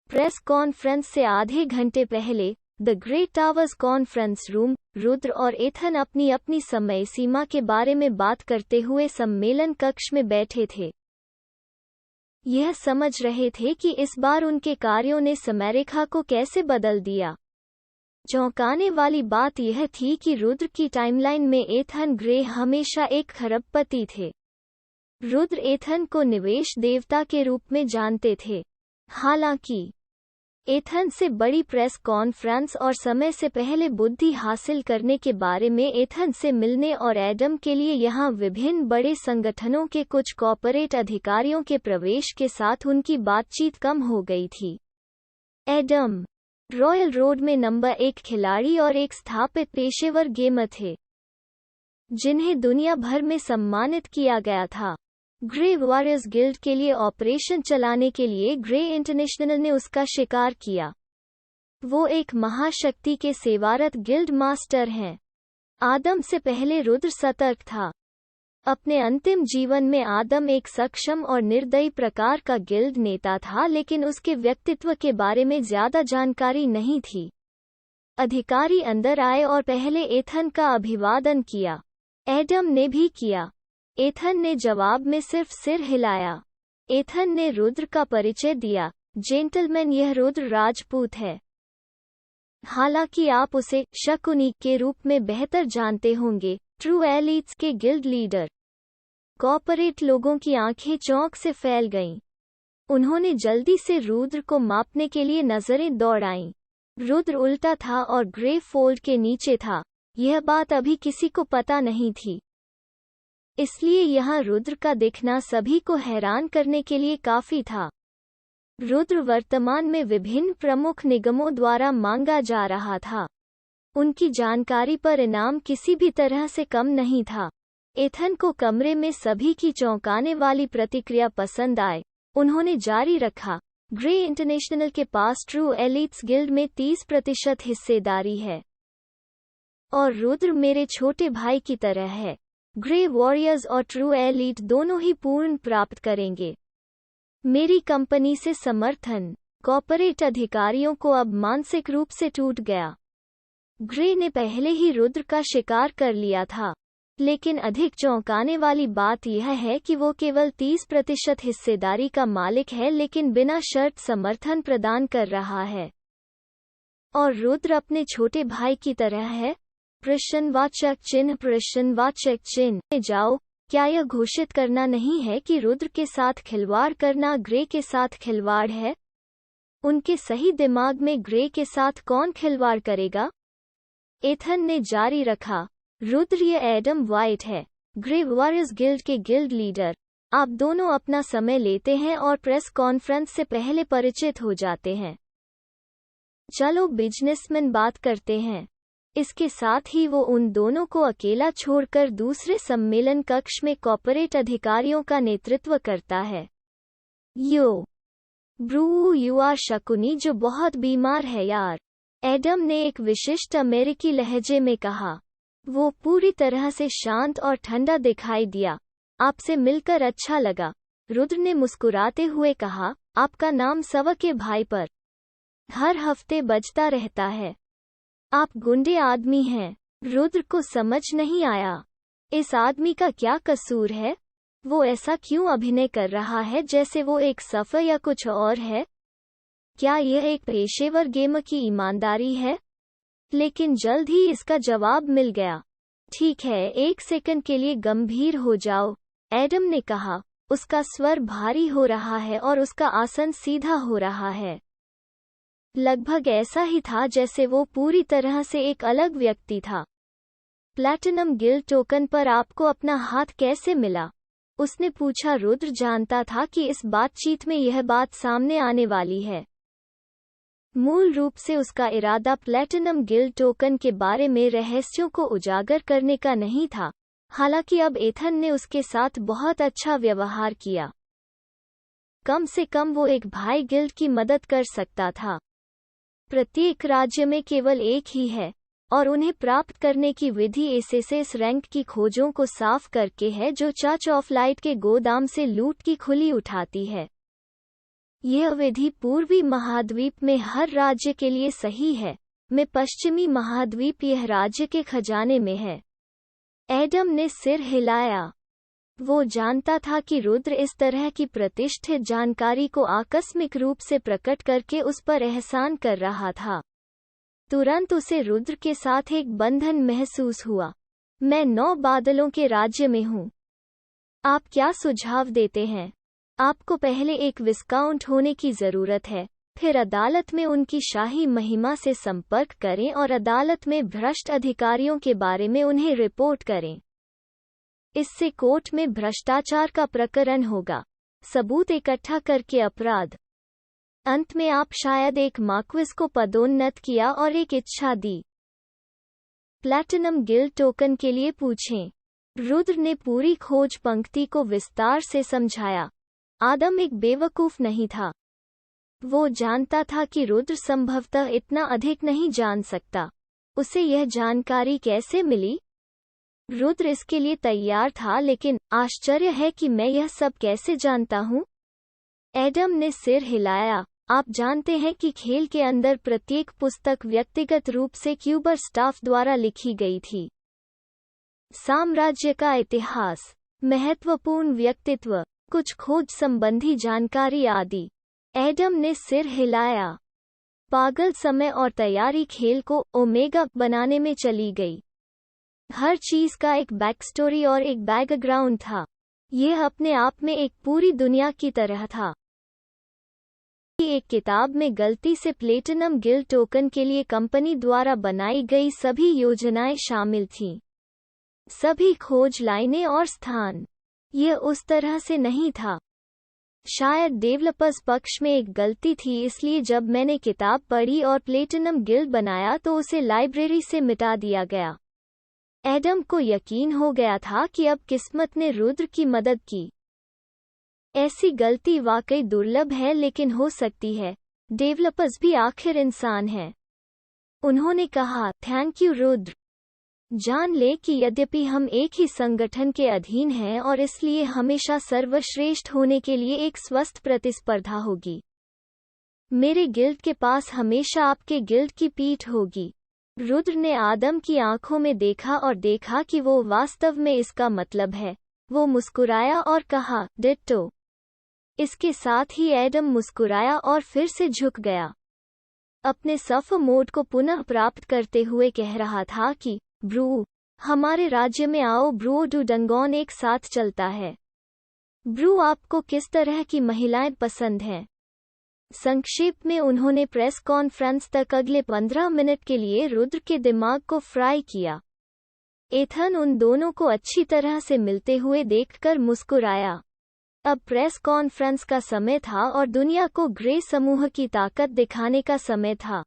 Press conference से आधे घंटे पहले the grey towers conference room, Rudra और एथन अपनी अपनी समय सीमा के बारे में बात करते हुए सम्मेलन कक्ष में बैठे थे। यह समझ रहे थे कि इस बार उनके कार्यों ने समयरेखा को कैसे बदल दिया। चौंकाने वाली बात यह थी कि रुद्र की टाइमलाइन में एथन ग्रे हमेशा एक खरबपति थे। रुद्र एथन को निवेश देवता के रूप में जानते थे। हालांकि एथन से बड़ी प्रेस कॉन्फ्रेंस और समय से पहले बुद्धि हासिल करने के बारे में एथन से मिलने और एडम के लिए यहां विभिन्न बड़े संगठनों के कुछ कॉर्पोरेट अधिकारियों के प्रवेश के साथ उनकी बातचीत कम हो गई थी। एडम रॉयल रोड में नंबर 1 खिलाड़ी और एक स्थापित पेशेवर गेमर थे, जिन्हें दुनिया भर में सम्मानित किया गया था। ग्रे वॉरियर्स गिल्ड के लिए ऑपरेशन चलाने के लिए ग्रे इंटरनेशनल ने उसका शिकार किया। वो एक महाशक्ति के सेवारत गिल्ड मास्टर हैं। आदम से पहले रुद्र सतर्क था। अपने अंतिम जीवन में आदम एक सक्षम और निर्दयी प्रकार का गिल्ड नेता था, लेकिन उसके व्यक्तित्व के बारे में ज्यादा जानकारी नहीं थी। अधिकारी अंदर आए और पहले एथन का अभिवादन किया। एडम ने भी किया। एथन ने जवाब में सिर्फ सिर हिलाया। एथन ने रुद्र का परिचय दिया। जेंटलमैन, यह रुद्र राजपूत है। हालांकि आप उसे शकुनी के रूप में बेहतर जानते होंगे, ट्रू एलीट्स के गिल्ड लीडर। कॉर्पोरेट लोगों की आंखें चौंक से फैल गईं। उन्होंने जल्दी से रुद्र को मापने के लिए नजरें दौड़ाईं। रुद्र उल्टा था और ग्रे फोल्ड के नीचे था। यह बात अभी किसी को पता नहीं थी, इसलिए यहाँ रुद्र का दिखना सभी को हैरान करने के लिए काफी था। रुद्र वर्तमान में विभिन्न प्रमुख निगमों द्वारा मांगा जा रहा था। उनकी जानकारी पर इनाम किसी भी तरह से कम नहीं था। एथन को कमरे में सभी की चौंकाने वाली प्रतिक्रिया पसंद आए। उन्होंने जारी रखा, ग्रे इंटरनेशनल के पास ट्रू एलीट्स गिल्ड में 30% हिस्सेदारी है, और रुद्र मेरे छोटे भाई की तरह है। ग्रे वॉरियर्स और ट्रू एलीट दोनों ही पूर्ण प्राप्त करेंगे। मेरी कंपनी से समर्थन। कॉर्पोरेट अधिकारियों को अब मानसिक रूप से टूट गया। ग्रे ने पहले ही रुद्र का शिकार कर लिया था, लेकिन अधिक चौंकाने वाली बात यह है कि वो केवल 30% हिस्सेदारी का मालिक है, लेकिन बिना शर्त समर्थन प्रदान कर रहा है। और रुद्र अपने छोटे भाई की तरह है। प्रश्नवाचक चिन्ह। जाओ, क्या यह घोषित करना नहीं है कि रुद्र के साथ खिलवाड़ करना ग्रे के साथ खिलवाड़ है? उनके सही दिमाग में ग्रे के साथ कौन खिलवाड़ करेगा? एथन ने जारी रखा, रुद्र ये एडम वाइट है, ग्रे वॉरियर्स गिल्ड के गिल्ड लीडर। आप दोनों अपना समय लेते हैं और प्रेस कॉन्फ्रेंस से पहले परिचित हो जाते हैं। चलो बिजनेसमैन बात करते हैं। इसके साथ ही वो उन दोनों को अकेला छोड़कर दूसरे सम्मेलन कक्ष में कॉर्पोरेट अधिकारियों का नेतृत्व करता है। यू आर शकुनी, जो बहुत बीमार है यार, एडम ने एक विशिष्ट अमेरिकी लहजे में कहा। वो पूरी तरह से शांत और ठंडा दिखाई दिया। आपसे मिलकर अच्छा लगा, रुद्र ने मुस्कुराते हुए कहा। आपका नाम सवा के भाई पर हर हफ्ते बजता रहता है। आप गुंडे आदमी हैं। रुद्र को समझ नहीं आया, इस आदमी का क्या कसूर है? वो ऐसा क्यों अभिनय कर रहा है जैसे वो एक सफर या कुछ और है? क्या यह एक पेशेवर गेमर की ईमानदारी है? लेकिन जल्द ही इसका जवाब मिल गया। ठीक है, एक सेकंड के लिए गंभीर हो जाओ, एडम ने कहा। उसका स्वर भारी हो रहा है और उसका आसन सीधा हो रहा है। लगभग ऐसा ही था जैसे वो पूरी तरह से एक अलग व्यक्ति था। प्लैटिनम गिल्ड टोकन पर आपको अपना हाथ कैसे मिला? उसने पूछा। रुद्र जानता था कि इस बातचीत में यह बात सामने आने वाली है। मूल रूप से उसका इरादा प्लैटिनम गिल्ड टोकन के बारे में रहस्यों को उजागर करने का नहीं था। हालांकि अब एथन ने उसके साथ बहुत अच्छा व्यवहार किया। कम से कम वो एक भाई गिल्ड की मदद कर सकता था। प्रत्येक राज्य में केवल एक ही है, और उन्हें प्राप्त करने की विधि एसएसएस रैंक की खोजों को साफ करके है, जो चर्च ऑफ लाइट के गोदाम से लूट की खुली उठाती है। यह विधि पूर्वी महाद्वीप में हर राज्य के लिए सही है, में पश्चिमी महाद्वीप यह राज्य के खजाने में है। एडम ने सिर हिलाया। वो जानता था कि रुद्र इस तरह की प्रतिष्ठित जानकारी को आकस्मिक रूप से प्रकट करके उस पर एहसान कर रहा था। तुरंत उसे रुद्र के साथ एक बंधन महसूस हुआ। मैं 9 बादलों के राज्य में हूँ। आप क्या सुझाव देते हैं? आपको पहले एक विस्काउंट होने की जरूरत है, फिर अदालत में उनकी शाही महिमा से संपर्क करें और अदालत में भ्रष्ट अधिकारियों के बारे में उन्हें रिपोर्ट करें। इससे कोर्ट में भ्रष्टाचार का प्रकरण होगा, सबूत इकट्ठा करके अपराध। अंत में आप शायद एक मार्क्विस को पदोन्नत किया और एक इच्छा दी। प्लैटिनम गिल्ड टोकन के लिए पूछें। रुद्र ने पूरी खोज पंक्ति को विस्तार से समझाया। आदम एक बेवकूफ नहीं था। वो जानता था कि रुद्र संभवतः इतना अधिक नहीं जान सकता। उसे यह जानकारी कैसे मिली? रुद्र इसके लिए तैयार था, लेकिन आश्चर्य है कि मैं यह सब कैसे जानता हूँ? एडम ने सिर हिलाया। आप जानते हैं कि खेल के अंदर प्रत्येक पुस्तक व्यक्तिगत रूप से क्यूबर स्टाफ द्वारा लिखी गई थी। साम्राज्य का इतिहास, महत्वपूर्ण व्यक्तित्व, कुछ खोज संबंधी जानकारी आदि। एडम ने सिर हिलाया। पागल समय और तैयारी खेल को ओमेगा बनाने में चली गई। हर चीज का एक बैकस्टोरी और एक बैकग्राउंड था। यह अपने आप में एक पूरी दुनिया की तरह था। एक किताब में गलती से प्लेटिनम गिल्ड टोकन के लिए कंपनी द्वारा बनाई गई सभी योजनाएं शामिल थीं। सभी खोज लाइनें और स्थान। यह उस तरह से नहीं था। शायद डेवलपर्स पक्ष में एक गलती थी, इसलिए जब मैंने किताब पढ़ी और प्लेटिनम गिल्ड बनाया तो उसे लाइब्रेरी से मिटा दिया गया। एडम को यकीन हो गया था कि अब किस्मत ने रुद्र की मदद की। ऐसी गलती वाकई दुर्लभ है, लेकिन हो सकती है। डेवलपर्स भी आखिर इंसान हैं। उन्होंने कहा, थैंक यू रुद्र। जान ले कि यद्यपि हम एक ही संगठन के अधीन हैं और इसलिए हमेशा सर्वश्रेष्ठ होने के लिए एक स्वस्थ प्रतिस्पर्धा होगी। मेरे गिल्ड के पास हमेशा आपके गिल्ड की पीठ होगी। रुद्र ने आदम की आंखों में देखा और देखा कि वो वास्तव में इसका मतलब है। वो मुस्कुराया और कहा, डिट्टो। इसके साथ ही एडम मुस्कुराया और फिर से झुक गया। अपने सफ मोड को पुनः प्राप्त करते हुए कह रहा था कि ब्रू, हमारे राज्य में आओ। ब्रू डुडंगोन एक साथ चलता है। ब्रू, आपको किस तरह की महिलाएं पसंद हैं? संक्षेप में उन्होंने प्रेस कॉन्फ्रेंस तक अगले 15 मिनट के लिए रुद्र के दिमाग को फ्राई किया। एथन उन दोनों को अच्छी तरह से मिलते हुए देखकर मुस्कुराया। अब प्रेस कॉन्फ्रेंस का समय था और दुनिया को ग्रे समूह की ताकत दिखाने का समय था।